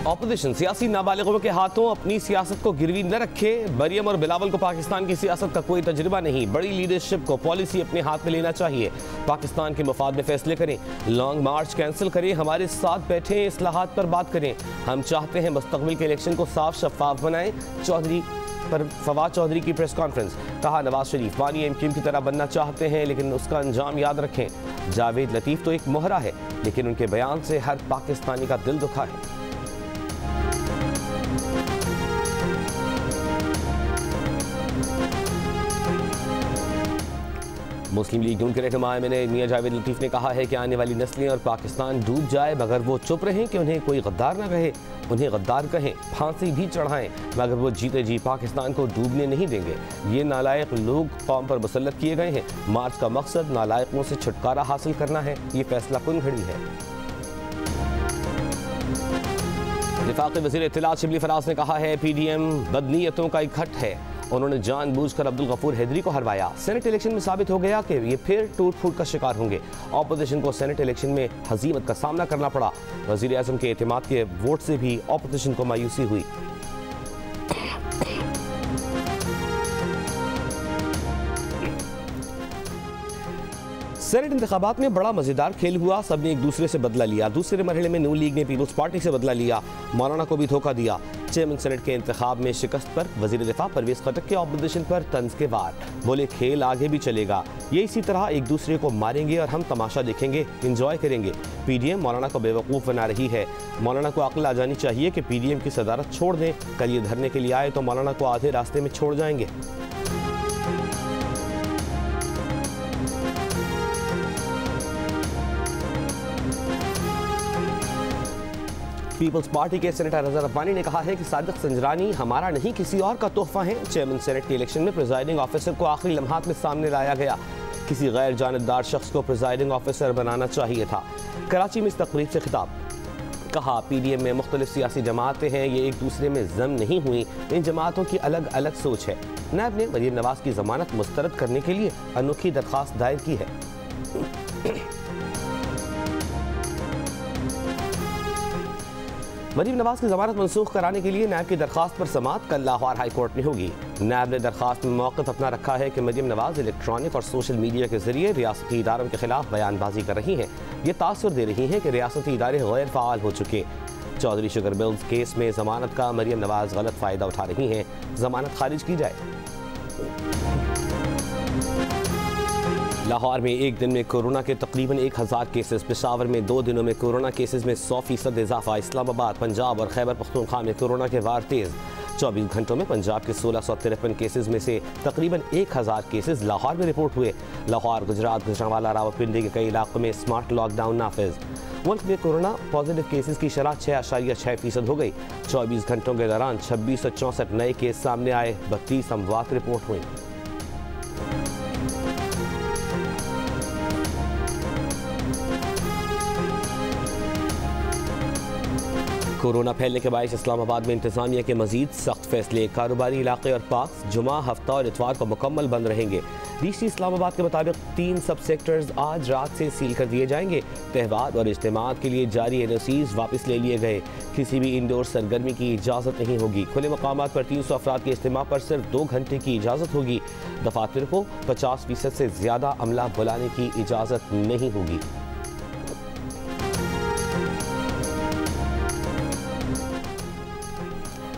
Opposition सियासी नाबालिगों के हाथों अपनी सियासत को गिरवी न रखे। मरियम और बिलावल को पाकिस्तान की सियासत का कोई तजुर्बा नहीं। बड़ी लीडरशिप को पॉलिसी अपने हाथ में लेना चाहिए। पाकिस्तान के मफाद में फैसले करें। लॉन्ग मार्च कैंसिल करें। हमारे साथ बैठे इस्लाहात पर बात करें। हम चाहते हैं मुस्तकबिल के इलेक्शन को साफ शफाफ बनाएं। फवाद चौधरी की प्रेस कॉन्फ्रेंस। कहा नवाज शरीफ वानी एमक्यूएम की तरह बनना चाहते हैं, लेकिन उसका अंजाम याद रखें। जावेद लतीफ़ तो एक मोहरा है, लेकिन उनके बयान से हर पाकिस्तानी का दिल दुखा है। मुस्लिम लीग नून के रहनुमा मियां जावेद लतीफ़ ने कहा है कि आने वाली नस्लें और पाकिस्तान डूब जाए मगर वो चुप रहें कि उन्हें कोई गद्दार ना कहे। उन्हें गद्दार कहें, फांसी भी चढ़ाएं, मगर वो जीते जी पाकिस्तान को डूबने नहीं देंगे। ये नालायक लोग कौम पर मुसल्लत किए गए हैं। मार्च का मकसद नालायकों से छुटकारा हासिल करना है। ये फैसला कुन घड़ी है। वफाकी वज़ीर इत्तलात शिबली फराज ने कहा है PDM बदनीयतों का इकट्ठ है। उन्होंने जानबूझकर अब्दुल गफूर हैदरी को हरवाया। सेनेट इलेक्शन में साबित हो गया कि ये फिर टूट फूट का शिकार होंगे। ऑपोजिशन को सेनेट इलेक्शन में हजीमत का सामना करना पड़ा। वज़ीर आज़म के एतमाद के वोट से भी ऑपोजिशन को मायूसी हुई। सेनेट इंतखाबात में बड़ा मजेदार खेल हुआ। सबने एक दूसरे से बदला लिया। दूसरे मरहले में नून लीग ने पीपल्स पार्टी से बदला लिया। मौलाना को भी धोखा दिया। चेयरमैन सेनेट के इंतखाब में शिकस्त पर वजीर दिफा परवेज खटक के ऑपोजिशन पर तंज के वार। बोले खेल आगे भी चलेगा, ये इसी तरह एक दूसरे को मारेंगे और हम तमाशा देखेंगे, इंजॉय करेंगे। PDM मौलाना को बेवकूफ़ बना रही है। मौलाना को अक्ल आ जानी चाहिए कि PDM की सदारत छोड़ दें। कल ये धरने के लिए आए तो मौलाना को आधे रास्ते में छोड़ जाएंगे। पीपल्स पार्टी के सेनेटर रज़ा रब्बानी ने कहा है कि सादिक संजरानी हमारा नहीं किसी और का तोहफा है। चेयरमैन सेनेट के इलेक्शन में प्रिजाइडिंग ऑफिसर को आखिरी लम्हात में सामने लाया गया। किसी गैर जानबदार शख्स को प्रिजाइडिंग ऑफिसर बनाना चाहिए था। कराची में इस तकरीब से खिताब। कहा PDM में मुख्तलिफ सियासी जमातें हैं, ये एक दूसरे में जम नहीं हुई। इन जमातों की अलग अलग सोच है। नायब ने मरीम नवाज की जमानत मुस्तरद करने के लिए अनोखी दरख्वास्त दायर की है। मरीम नवाज की जमानत मनसूख कराने के लिए नायब की दरख्वास्त पर समाअत कल लाहौर हाई कोर्ट में होगी। नायब ने दरख्वास्त में मौक़िफ़ अपना रखा है कि मरीम नवाज इलेक्ट्रॉनिक और सोशल मीडिया के जरिए रियासती इदारों के खिलाफ बयानबाजी कर रही हैं। ये तासुर दे रही हैं कि रियासती इदारे गैर फ़ाल हो चुके। चौधरी शुगर मिल्स केस में जमानत का मरीम नवाज गलत फ़ायदा उठा रही हैं। जमानत खारिज की जाए। लाहौर में एक दिन में कोरोना के तकरीबन 1000 केसेस। पेशावर में 2 दिनों में कोरोना केसेस में 100% इजाफा। इस्लामाबाद, पंजाब और खैबर पख्तूनख्वा में कोरोना के वार तेज़। 24 घंटों में पंजाब के 1653 केसेस में से तकरीबन 1000 केसेस लाहौर में रिपोर्ट हुए। लाहौर, गुजरात, गुजरांवाला, रावलपिंडी के कई इलाकों में स्मार्ट लॉकडाउन नाफिज। मुल्क में कोरोना पॉजिटिव केसेस की शरह 6.6% हो गई। 24 घंटों के दौरान 2664 नए केस सामने आए। 32 अमवात रिपोर्ट हुई। कोरोना फैलने के बायस इस्लामाबाद में इंतजामिया के मजीद सख्त फैसले। कारोबारी इलाके और पार्क जुमा, हफ्ता और इतवार को मुकम्मल बंद रहेंगे। डीसी इस्लामाबाद के मुताबिक 3 सब सेक्टर्स आज रात से सील कर दिए जाएंगे। त्यौहार और इज्तिमात के लिए जारी NOCs वापस ले लिए गए। किसी भी इंडोर सरगर्मी की इजाज़त नहीं होगी। खुले मकामात पर 300 अफराद के इज्तिमा पर सिर्फ 2 घंटे की इजाज़त होगी। दफातर को 50% से ज़्यादा अमला बुलाने की इजाज़त नहीं होगी।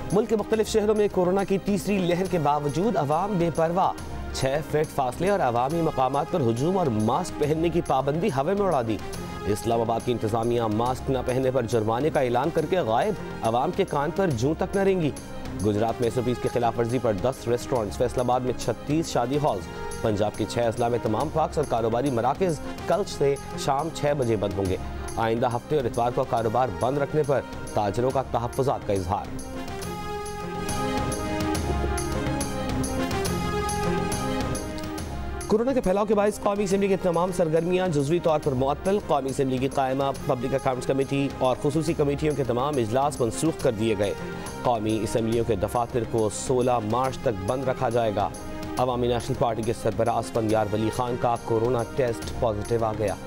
मुल्क के मुख्तलिफ शहरों में कोरोना की तीसरी लहर के बावजूद अवाम बेपरवाह। 6 फीट फासले और अवामी मकामात पर हुजूम और मास्क पहनने की पाबंदी हवा में उड़ा दी। इस्लामाबाद की इंतजामिया मास्क न पहनने पर जुर्माने का ऐलान करके गायब। अवाम के कान पर जूं तक न रेंगी। गुजरात में SOPs की खिलाफ वर्जी पर 10 रेस्टोरेंट्स। फैसलाबाद में 36 शादी हॉल्स। पंजाब के 6 अजला में तमाम पार्क्स और कारोबारी मराकज़ कल से शाम 6 बजे बंद होंगे। आइंदा हफ्ते और इतवार को कारोबार बंद रखने पर ताजरों का तहफ़्फ़ुज़ात का इजहार। कोरोना के फैलाव के बायस कौमी असम्बली की तमाम सरगर्मियाँ जुज़वी तौर पर मुअत्तल। कौमी असम्बली की कायमा, पब्लिक अकाउंट्स कमेटी और खुसूसी कमेटियों के तमाम इजलास मनसूख कर दिए गए। कौमी असम्बलियों के दफातर को 16 मार्च तक बंद रखा जाएगा। अवामी नेशनल पार्टी के सरबराह फंदियार वली खान का कोरोना टेस्ट पॉजिटिव आ गया।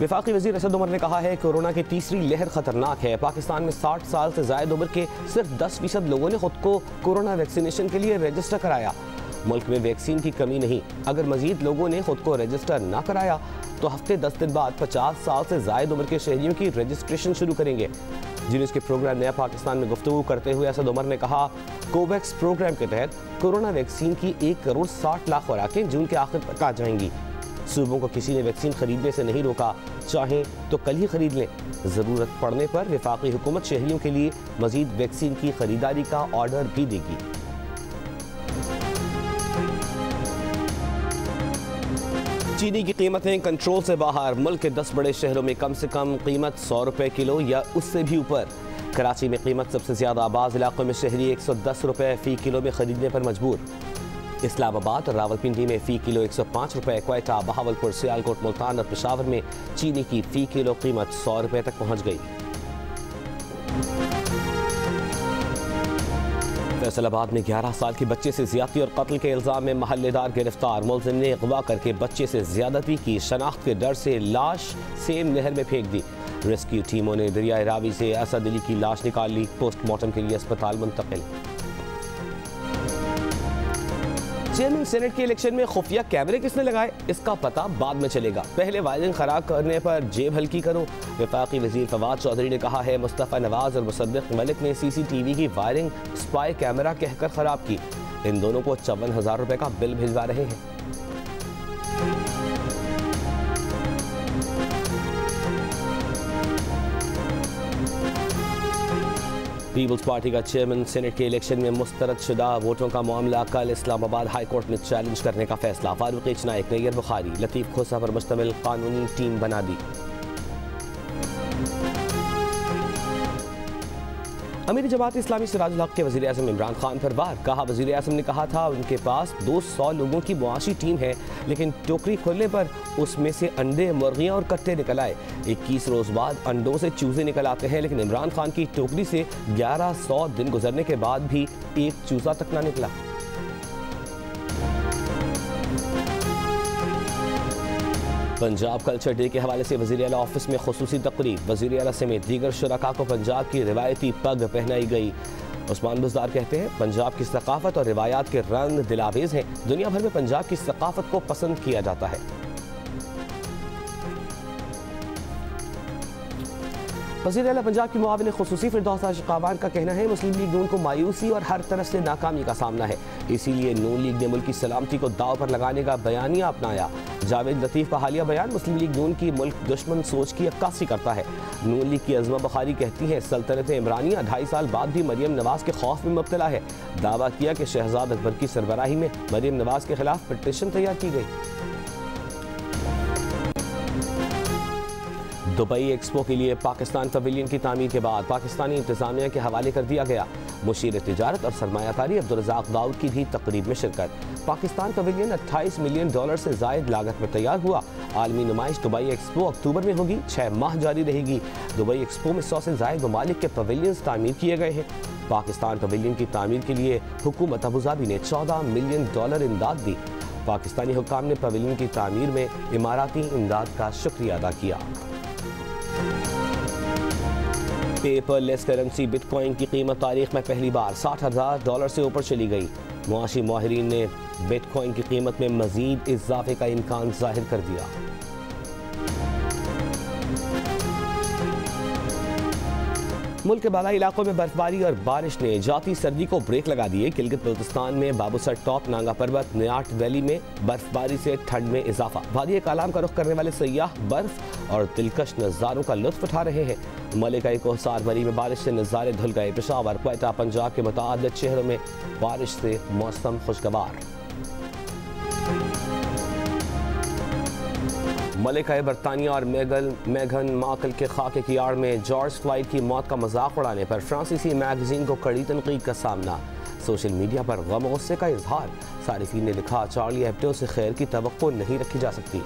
वफाकी वज़ीर असद उमर ने कहा है कोरोना की तीसरी लहर खतरनाक है। पाकिस्तान में 60 साल से ज़ायद उम्र के सिर्फ 10% लोगों ने खुद को कोरोना वैक्सीनेशन के लिए रजिस्टर कराया। मुल्क में वैक्सीन की कमी नहीं, अगर मजीद लोगों ने खुद को रजिस्टर ना कराया तो हफ्ते 10 दिन बाद 50 साल से ज़ायद उम्र के शहरियों की रजिस्ट्रेशन शुरू करेंगे। न्यूज़ के प्रोग्राम नया पाकिस्तान में गुफ्तगू करते हुए असद उमर ने कहा कोवैक्स प्रोग्राम के तहत कोरोना वैक्सीन की 1 करोड़ 60 लाख खुराकें जून के आखिर तक आ जाएंगी। सूबों को किसी ने वैक्सीन खरीदने से नहीं रोका, चाहें तो कल ही खरीद लें। ज़रूरत पड़ने पर वफाकी हुकूमत शहरियों के लिए मजीद वैक्सीन की खरीदारी का ऑर्डर भी देगी। चीनी की कीमतें कंट्रोल से बाहर। मुल्क के 10 बड़े शहरों में कम से कम कीमत 100 रुपये किलो या उससे भी ऊपर। कराची में कीमत सबसे ज़्यादा, आबाद इलाकों में शहरी 110 रुपये फ़ी किलो में खरीदने पर मजबूर। इस्लामाबाद और रावलपिंडी में फ़ी किलो 105 रुपये, क्वेटा, बहावलपुर, सियालकोट, मुल्तान और पेशावर में चीनी की फ़ी किलो कीमत 100 रुपये तक पहुँच गई। फैसलाबाद में 11 साल के बच्चे से ज्यादती और कत्ल के इल्जाम में महल्लेदार गिरफ्तार। मुलजिम ने अगवा करके बच्चे से ज्यादती की, शनाख्त के डर से लाश सेम नहर में फेंक दी। रेस्क्यू टीमों ने दरियाए रावी से असद अली की लाश निकाल ली, पोस्टमार्टम के लिए अस्पताल मुंतकिल। चेयरमैन सेनेट के इलेक्शन में खुफिया कैमरे किसने लगाए, इसका पता बाद में चलेगा। पहले वायरिंग खराब करने पर जेब हल्की करो। वफाकी वजीर फवाद चौधरी ने कहा है मुस्तफ़ा नवाज और मुसद्दिक मलिक ने CCTV की वायरिंग स्पाई कैमरा कहकर खराब की। इन दोनों को 54,000 रुपए का बिल भिजवा रहे हैं। पीपल्स पार्टी का चेयरमैन सेनेट के इलेक्शन में मुस्तरद शुदा वोटों का मामला कल इस्लामाबाद हाई कोर्ट में चैलेंज करने का फैसला। फारूक इजनाइक, नैयर बुखारी, लतीफ़ खोसा पर मुश्तमिल कानूनी टीम बना दी। अमीर जमात इस्लामी सिराजुल हक के वज़ीर आज़म इमरान खान पर वार। कहा वज़ीर आज़म ने कहा था उनके पास 200 लोगों की मुआशी टीम है, लेकिन टोकरी खोलने पर उसमें से अंडे, मुर्गियाँ और कट्टे निकल आए। 21 रोज़ बाद अंडों से चूजे निकल आते हैं, लेकिन इमरान खान की टोकरी से 1100 दिन गुजरने के बाद भी एक चूजा तक ना निकला। पंजाब कल्चर डे के हवाले से वज़ीर आला ऑफिस में खुसूसी तकरीब। वज़ीर आला समेत दीगर शुरका को पंजाब की रिवायती पग पहनाई गई। उस्मान बुज़दार कहते हैं पंजाब की सकाफत और रिवायात के रंग दिलावेज हैं। दुनिया भर में पंजाब की सकाफत को पसंद किया जाता है। वज़ीर आला पंजाब की मुआविन खुसूसी फिरदौस आशिकावान का कहना है मुस्लिम लीग नून को मायूसी और हर तरफ से नाकामी का सामना है, इसीलिए नून लीग ने मुल्क की सलामती को दाव पर लगाने का बयानिया अपनाया। जावेद लतीफ़ का हालिया बयान मुस्लिम लीग नून की मुल्क दुश्मन सोच की अक्कासी करता है। नून लीग की अज़मा बुखारी कहती है सल्तनत इमरानिया 2.5 साल बाद भी मरियम नवाज के खौफ में मुब्तला है। दावा किया कि शहजाद अकबर की सरबराही में मरियम नवाज के खिलाफ पिटीशन तैयार की गई। दुबई एक्सपो के लिए पाकिस्तान पवेलियन की तामीर के बाद पाकिस्तानी इंतजामिया के हवाले कर दिया गया। मुशीर तिजारत और सरमायाकारी अब्दुर्रज़ाक दाऊद की भी तकरीब में शिरकत। पाकिस्तान पवेलियन $28 मिलियन से ज़ायद लागत में तैयार हुआ। आलमी नुमाइश दुबई एक्सपो अक्टूबर में होगी, 6 माह जारी रहेगी। दुबई एक्सपो में 100 से ज़ायद ममालिक के पवेलियंस तामीर किए गए हैं। पाकिस्तान पवेलियन की तामीर के लिए हुकूमत अबूधाबी ने $14 मिलियन इमदाद दी। पाकिस्तानी हुक्काम ने पवेलियन की तामीर में इमाराती इमदाद का शुक्रिया अदा किया। पेपरलेस करेंसी बिटकॉइन की कीमत तारीख में पहली बार $60,000 से ऊपर चली गई। मुआशी माहिरीन ने बिटकॉइन की कीमत में मजीद इजाफे का इम्कान जाहिर कर दिया। मुल्क के बालाई इलाकों में बर्फबारी और बारिश ने जाती सर्दी को ब्रेक लगा दिए। गिलगित बल्तिस्तान में बाबूसर टॉप, नांगा पर्वत, नियाट वैली में बर्फबारी से ठंड में इजाफा। वादी कालाम का रुख करने वाले सयाह बर्फ और दिलकश नज़ारों का लुत्फ उठा रहे हैं। मलिका कोहसार मरी में बारिश से नज़ारे धुल गए। पेशावर, क्वेटा, पंजाब के मुतअद्दिद शहरों में बारिश से मौसम खुशगवार। मलिका बरतानिया और मेघन मार्कल के खाके की आड़ में जॉर्ज फ्लॉयड की मौत का मजाक उड़ाने पर फ्रांसीसी मैगजीन को कड़ी तनकीद का सामना। सोशल मीडिया पर गम और गुस्से का इजहार। सारिफीन ने लिखा चार्ली हेब्डो से खैर की तवक्को नहीं रखी जा सकती।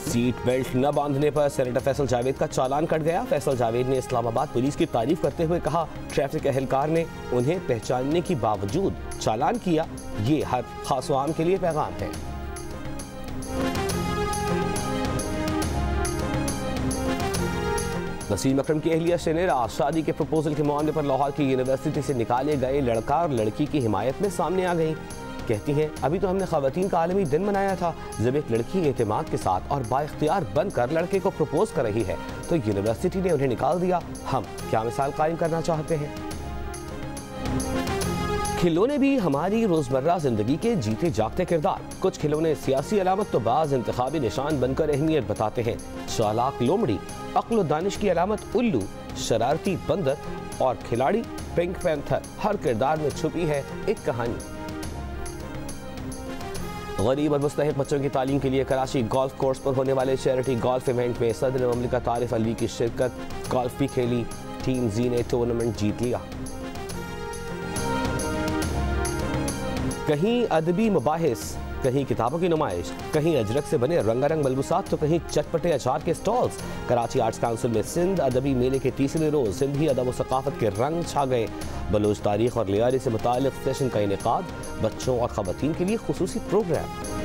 सीट बेल्ट न बांधने पर सेनेटर फैसल जावेद का चालान कट गया। फैसल जावेद ने इस्लामाबाद पुलिस की तारीफ करते हुए कहा ट्रैफिक एहलकार ने उन्हें पहचानने के बावजूद चालान किया। ये हर खास आम के लिए पैगाम है। वसीम अकरम की अहलिया शेनेरा शादी के प्रपोजल के मामले पर लाहौर की यूनिवर्सिटी से निकाले गए लड़का और लड़की की हिमायत में सामने आ गई। कहती हैं, अभी तो हमने ख़वातीन का आलमी दिन मनाया था, जब एक लड़की एतमाद के साथ और बाइख्तियार बनकर लड़के को प्रपोज कर रही है तो यूनिवर्सिटी ने उन्हें निकाल दिया। हम क्या मिसाल कायम करना चाहते हैं। खिलौने भी हमारी रोजमर्रा जिंदगी के जीते जागते किरदार। कुछ खिलौने सियासी अलामत तो बाज इंतखाबी निशान बनकर अहमियत बताते हैं। चालाक लोमड़ी, अक्ल दानिश की अलामत उल्लू, शरारती बंदर और खिलाड़ी पिंक पैंथर, हर किरदार में छुपी है एक कहानी। गरीब और मुस्तहिक बच्चों की तालीम के लिए कराची गोल्फ कोर्स पर होने वाले चैरिटी गोल्फ इवेंट में सदर ममलिकत आरिफ अली की शिरकत। गोल्फ भी खेली, टीम जी ने टूर्नामेंट जीत लिया। कहीं अदबी मुबाहिस, कहीं किताबों की नुमाइश, कहीं अजरक से बने रंगारंग मलबूसात तो कहीं चटपटे अचार के स्टॉल्स। कराची आर्ट्स काउंसिल में सिंध अदबी मेले के तीसरे रोज सिंधी अदब व सकाफत के रंग छा गए। बलूच तारीख और लियारी से मुताल्लिक़ सेशन का इनेकाद, बच्चों और ख़वातीन के लिए खुसूसी प्रोग्राम।